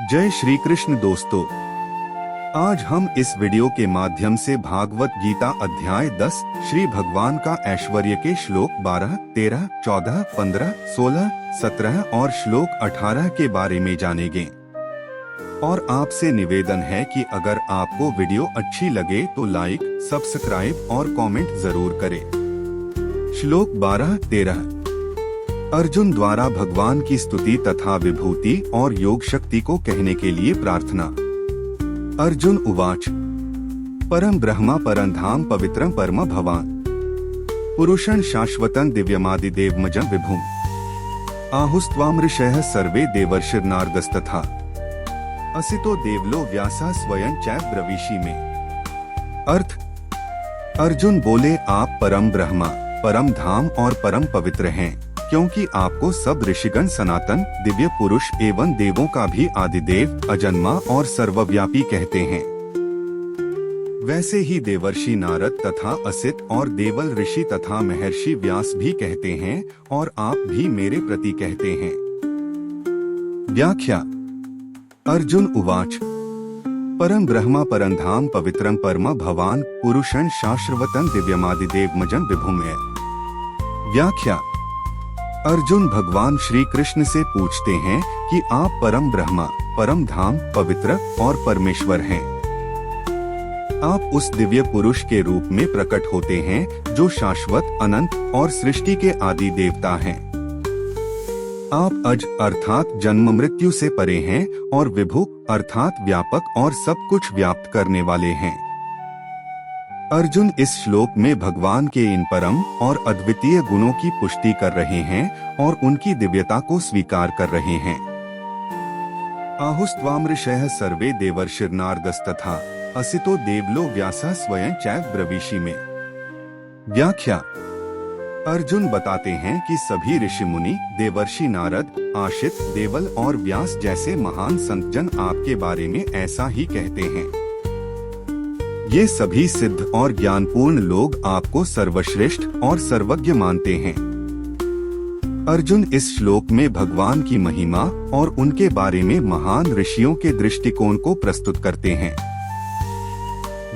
जय श्री कृष्ण दोस्तों, आज हम इस वीडियो के माध्यम से भागवत गीता अध्याय 10 श्री भगवान का ऐश्वर्य के श्लोक 12, 13, 14, 15, 16, 17 और श्लोक 18 के बारे में जानेंगे। और आपसे निवेदन है कि अगर आपको वीडियो अच्छी लगे तो लाइक, सब्सक्राइब और कमेंट जरूर करें। श्लोक 12, 13। अर्जुन द्वारा भगवान की स्तुति तथा विभूति और योग शक्ति को कहने के लिए प्रार्थना। अर्जुन उवाच परम ब्रह्मा परं धाम पवित्रं परम भवान पुरुषं शाश्वतं दिव्यमादिदेवमजं विभुम् आहुस्त्वामृषयः सर्वे देवर्षिर्नार्गस्तथा असितो देवलो व्यासा स्वयं चैव ब्रवीषि में। अर्थ, अर्जुन बोले आप परम ब्रह्मा, परम धाम और परम पवित्र हैं, क्योंकि आपको सब ऋषिगण सनातन, दिव्य पुरुष एवं देवों का भी आदिदेव, अजन्मा और सर्वव्यापी कहते हैं। वैसे ही देवर्षि नारद तथा असित और देवल ऋषि तथा महर्षि व्यास भी कहते हैं और आप भी मेरे प्रति कहते हैं। व्याख्या। अर्जुन उवाच परम ब्रह्मा परं धाम पवित्रं परम भवान पुरुषं शाश्वतं दिव्यमादिदेवमजं विभुम्। व्याख्या। अर्जुन भगवान श्री कृष्ण से पूछते हैं कि आप परम ब्रह्मा, परम धाम, पवित्र और परमेश्वर हैं। आप उस दिव्य पुरुष के रूप में प्रकट होते हैं जो शाश्वत, अनंत और सृष्टि के आदि देवता हैं। आप अज अर्थात जन्म मृत्यु से परे हैं और विभु अर्थात व्यापक और सब कुछ व्याप्त करने वाले हैं। अर्जुन इस श्लोक में भगवान के इन परम और अद्वितीय गुणों की पुष्टि कर रहे हैं और उनकी दिव्यता को स्वीकार कर रहे हैं। आहुस्त्वामृषयः सर्वे देवर्षिर्नार्गस्तथा असितो देवलो व्यासा स्वयं चैव ब्रवीषि में। व्याख्या। अर्जुन बताते हैं कि सभी ऋषि मुनि, देवर्षि नारद, आशित, देवल और व्यास जैसे महान संतजन आपके बारे में ऐसा ही कहते हैं। ये सभी सिद्ध और ज्ञानपूर्ण लोग आपको सर्वश्रेष्ठ और सर्वज्ञ मानते हैं। अर्जुन इस श्लोक में भगवान की महिमा और उनके बारे में महान ऋषियों के दृष्टिकोण को प्रस्तुत करते हैं।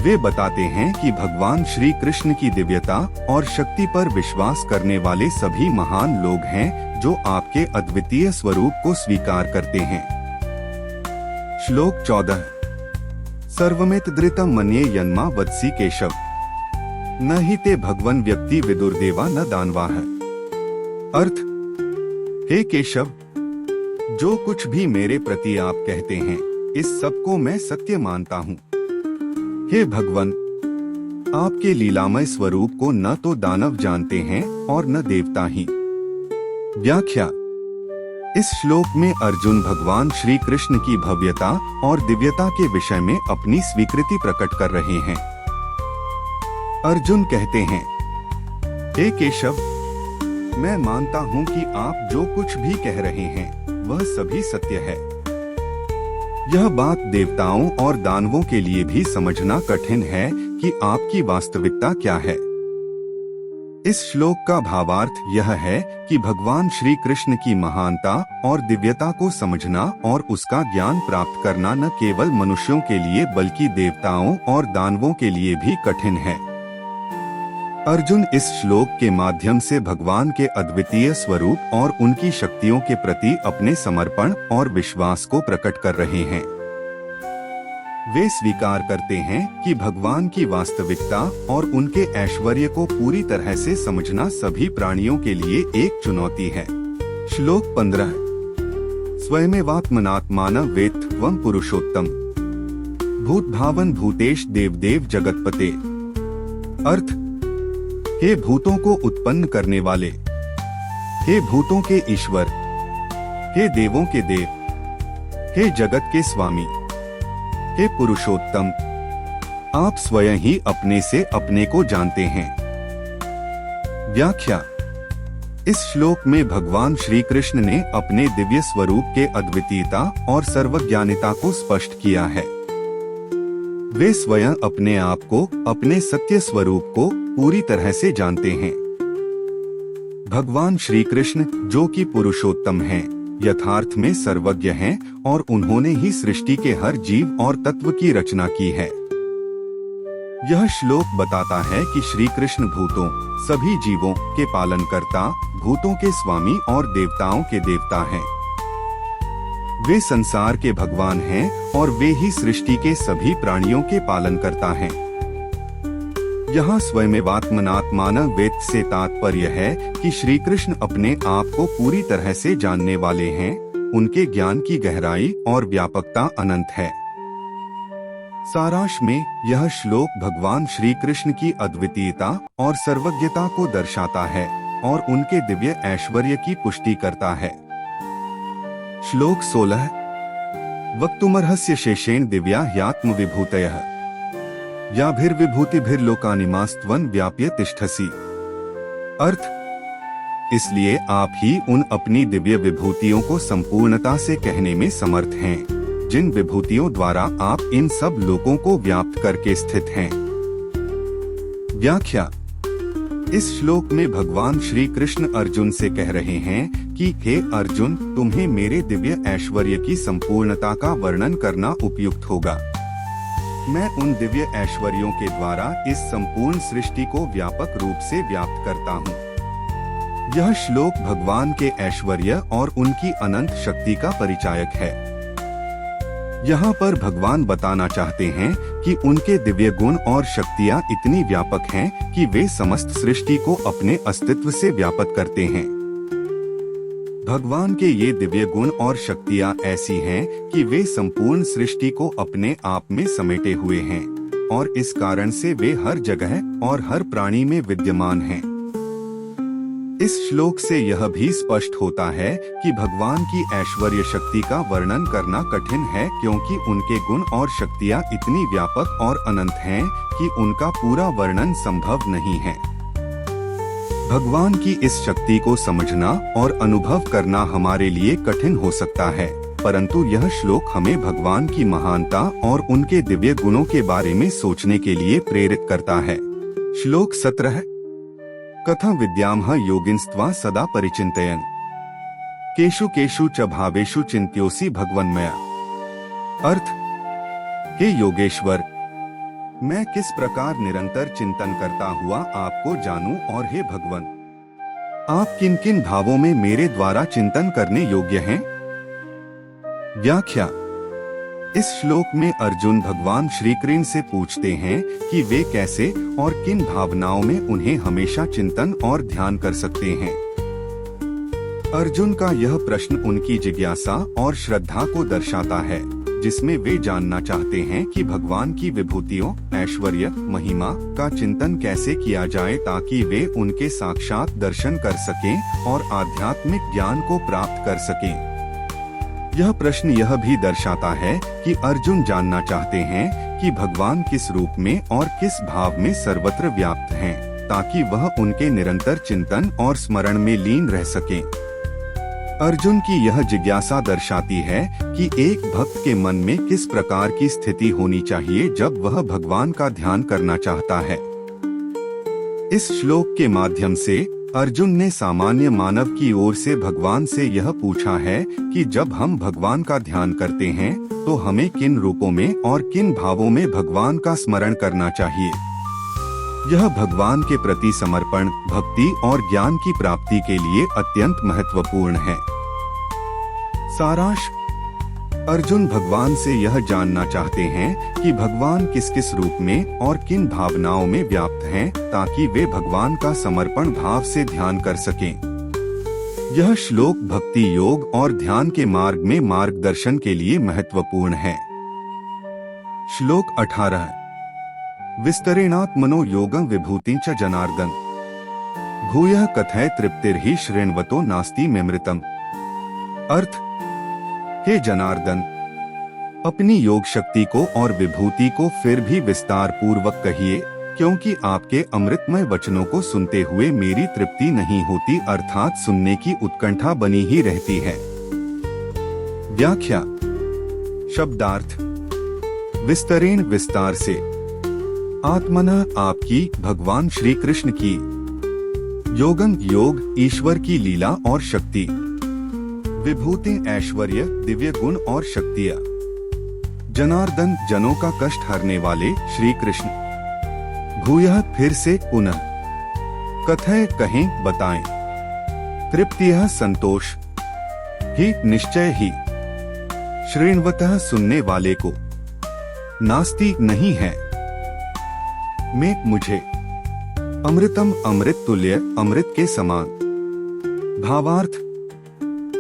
वे बताते हैं कि भगवान श्री कृष्ण की दिव्यता और शक्ति पर विश्वास करने वाले सभी महान लोग हैं जो आपके अद्वितीय स्वरूप को स्वीकार करते हैं। श्लोक 14। सर्वमेत धृतं मन्ये यन्मा वत्सि केशव न हि ते भगवन व्यक्ति विदुर्देवा न दानवाः। अर्थ, हे केशव, जो कुछ भी मेरे प्रति आप कहते हैं इस सब को मैं सत्य मानता हूँ। हे भगवन, आपके लीलामय स्वरूप को न तो दानव जानते हैं और न देवता ही। व्याख्या। इस श्लोक में अर्जुन भगवान श्री कृष्ण की भव्यता और दिव्यता के विषय में अपनी स्वीकृति प्रकट कर रहे हैं। अर्जुन कहते हैं, हे केशव, मैं मानता हूँ कि आप जो कुछ भी कह रहे हैं वह सभी सत्य है। यह बात देवताओं और दानवों के लिए भी समझना कठिन है कि आपकी वास्तविकता क्या है। इस श्लोक का भावार्थ यह है कि भगवान श्री कृष्ण की महानता और दिव्यता को समझना और उसका ज्ञान प्राप्त करना न केवल मनुष्यों के लिए बल्कि देवताओं और दानवों के लिए भी कठिन है। अर्जुन इस श्लोक के माध्यम से भगवान के अद्वितीय स्वरूप और उनकी शक्तियों के प्रति अपने समर्पण और विश्वास को प्रकट कर रहे हैं। वे स्वीकार करते हैं कि भगवान की वास्तविकता और उनके ऐश्वर्य को पूरी तरह से समझना सभी प्राणियों के लिए एक चुनौती है। श्लोक 15। स्वयमेवात्मनात्मानं वेत्थ त्वं पुरुषोत्तम भूतभावन भूतेश देवदेव जगतपते। अर्थ, हे भूतों को उत्पन्न करने वाले, हे भूतों के ईश्वर, हे देवों के देव, हे जगत के स्वामी, हे पुरुषोत्तम, आप स्वयं ही अपने से अपने को जानते हैं। व्याख्या। इस श्लोक में भगवान श्री कृष्ण ने अपने दिव्य स्वरूप के अद्वितीयता और सर्वज्ञानिता को स्पष्ट किया है। वे स्वयं अपने आप को, अपने सत्य स्वरूप को पूरी तरह से जानते हैं। भगवान श्री कृष्ण जो कि पुरुषोत्तम हैं, यथार्थ में सर्वज्ञ हैं और उन्होंने ही सृष्टि के हर जीव और तत्व की रचना की है। यह श्लोक बताता है कि श्री कृष्ण भूतों, सभी जीवों के पालनकर्ता, भूतों के स्वामी और देवताओं के देवता हैं। वे संसार के भगवान हैं और वे ही सृष्टि के सभी प्राणियों के पालनकर्ता हैं। यहाँ स्वयमेवात्मनात्मान वेद से तात्पर्य है कि श्री कृष्ण अपने आप को पूरी तरह से जानने वाले हैं। उनके ज्ञान की गहराई और व्यापकता अनंत है। सारांश में यह श्लोक भगवान श्री कृष्ण की अद्वितीयता और सर्वज्ञता को दर्शाता है और उनके दिव्य ऐश्वर्य की पुष्टि करता है। श्लोक 16 वक्तुमर्हस्य शेषेण दिव्या ह्यात्म विभूतयः याभिर्विभूतिभिर्लोकानिमास्त्वं व्याप्य तिष्ठसि। अर्थ, इसलिए आप ही उन अपनी दिव्य विभूतियों को संपूर्णता से कहने में समर्थ हैं, जिन विभूतियों द्वारा आप इन सब लोकों को व्याप्त करके स्थित हैं। व्याख्या। इस श्लोक में भगवान श्री कृष्ण अर्जुन से कह रहे हैं कि हे अर्जुन, तुम्हें मेरे दिव्य ऐश्वर्य की संपूर्णता का वर्णन करना उपयुक्त होगा। मैं उन दिव्य ऐश्वर्यों के द्वारा इस संपूर्ण सृष्टि को व्यापक रूप से व्याप्त करता हूँ। यह श्लोक भगवान के ऐश्वर्य और उनकी अनंत शक्ति का परिचायक है। यहाँ पर भगवान बताना चाहते हैं कि उनके दिव्य गुण और शक्तियाँ इतनी व्यापक हैं कि वे समस्त सृष्टि को अपने अस्तित्व से व्यापक करते हैं। भगवान के ये दिव्य गुण और शक्तियाँ ऐसी हैं कि वे संपूर्ण सृष्टि को अपने आप में समेटे हुए हैं और इस कारण से वे हर जगह और हर प्राणी में विद्यमान हैं। इस श्लोक से यह भी स्पष्ट होता है कि भगवान की ऐश्वर्य शक्ति का वर्णन करना कठिन है, क्योंकि उनके गुण और शक्तियाँ इतनी व्यापक और अनंत हैं कि उनका पूरा वर्णन संभव नहीं है। भगवान की इस शक्ति को समझना और अनुभव करना हमारे लिए कठिन हो सकता है, परंतु यह श्लोक हमें भगवान की महानता और उनके दिव्य गुणों के बारे में सोचने के लिए प्रेरित करता है। श्लोक 17 कथं विद्यामः योगिंस्त्वा सदा परिचिन्तयन् केषु केषु च भावेषु चिन्त्योऽसि भगवन्मया। अर्थ, हे योगेश्वर, मैं किस प्रकार निरंतर चिंतन करता हुआ आपको जानूं, और हे भगवन, आप किन किन भावों में मेरे द्वारा चिंतन करने योग्य हैं। व्याख्या। इस श्लोक में अर्जुन भगवान श्री कृष्ण से पूछते हैं कि वे कैसे और किन भावनाओं में उन्हें हमेशा चिंतन और ध्यान कर सकते हैं। अर्जुन का यह प्रश्न उनकी जिज्ञासा और श्रद्धा को दर्शाता है, जिसमें वे जानना चाहते हैं कि भगवान की विभूतियों, ऐश्वर्य, महिमा का चिंतन कैसे किया जाए ताकि वे उनके साक्षात दर्शन कर सकें और आध्यात्मिक ज्ञान को प्राप्त कर सकें। यह प्रश्न यह भी दर्शाता है कि अर्जुन जानना चाहते हैं कि भगवान किस रूप में और किस भाव में सर्वत्र व्याप्त हैं, ताकि वह उनके निरंतर चिंतन और स्मरण में लीन रह सकें। अर्जुन की यह जिज्ञासा दर्शाती है कि एक भक्त के मन में किस प्रकार की स्थिति होनी चाहिए जब वह भगवान का ध्यान करना चाहता है। इस श्लोक के माध्यम से अर्जुन ने सामान्य मानव की ओर से भगवान से यह पूछा है कि जब हम भगवान का ध्यान करते हैं तो हमें किन रूपों में और किन भावों में भगवान का स्मरण करना चाहिए। यह भगवान के प्रति समर्पण, भक्ति और ज्ञान की प्राप्ति के लिए अत्यंत महत्वपूर्ण है। सारांश। अर्जुन भगवान से यह जानना चाहते हैं कि भगवान किस किस रूप में और किन भावनाओं में व्याप्त हैं, ताकि वे भगवान का समर्पण भाव से ध्यान कर सकें। यह श्लोक भक्ति योग और ध्यान के मार्ग में मार्गदर्शन के लिए महत्वपूर्ण है। श्लोक 18 विस्तरेणात्मनो योगं विभूतिं च जनार्दन भूयः कथय तृप्तिर्हि श्रृण्वतो नास्ति मेमृतम्। अर्थ, हे जनार्दन, अपनी योग शक्ति को और विभूति को फिर भी विस्तार पूर्वक कहिए, क्योंकि आपके अमृतमय वचनों को सुनते हुए मेरी तृप्ति नहीं होती, अर्थात सुनने की उत्कंठा बनी ही रहती है। व्याख्या। शब्दार्थ। विस्तरेण विस्तार से, आत्मनः आपकी, भगवान श्री कृष्ण की, योगं योग ईश्वर की लीला और शक्ति, विभूति, ऐश्वर्य, दिव्य गुण और शक्तियाँ। जनार्दन, जनों का कष्ट हरने वाले श्री कृष्ण। भूयः, फिर से, पुनः। कथय, कहें, बताएं। तृप्तियः, संतोष। ही, निश्चय ही। श्रृण्वतः, सुनने वाले को। नास्ति, नहीं है। मैं, मुझे। अमृतम, अमृत तुल्य, अमृत के समान। भावार्थ।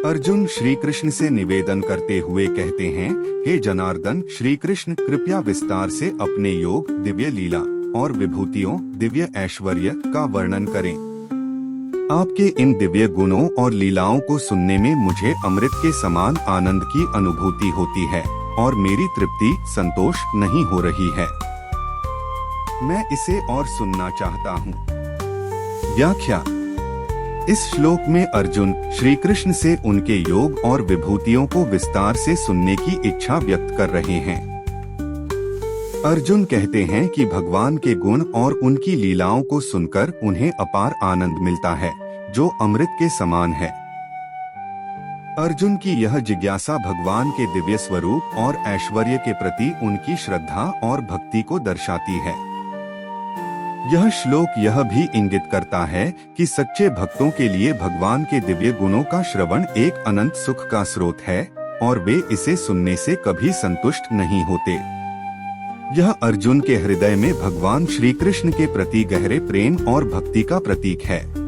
अर्जुन श्री कृष्ण से निवेदन करते हुए कहते हैं, हे जनार्दन, श्री कृष्ण कृपया विस्तार से अपने योग, दिव्य लीला और विभूतियों, दिव्य ऐश्वर्य का वर्णन करें। आपके इन दिव्य गुणों और लीलाओं को सुनने में मुझे अमृत के समान आनंद की अनुभूति होती है और मेरी तृप्ति, संतोष नहीं हो रही है। मैं इसे और सुनना चाहता हूँ। व्याख्या। इस श्लोक में अर्जुन श्री कृष्ण से उनके योग और विभूतियों को विस्तार से सुनने की इच्छा व्यक्त कर रहे हैं। अर्जुन कहते हैं कि भगवान के गुण और उनकी लीलाओं को सुनकर उन्हें अपार आनंद मिलता है, जो अमृत के समान है। अर्जुन की यह जिज्ञासा भगवान के दिव्य स्वरूप और ऐश्वर्य के प्रति उनकी श्रद्धा और भक्ति को दर्शाती है। यह श्लोक यह भी इंगित करता है कि सच्चे भक्तों के लिए भगवान के दिव्य गुणों का श्रवण एक अनंत सुख का स्रोत है और वे इसे सुनने से कभी संतुष्ट नहीं होते। यह अर्जुन के हृदय में भगवान श्री कृष्ण के प्रति गहरे प्रेम और भक्ति का प्रतीक है।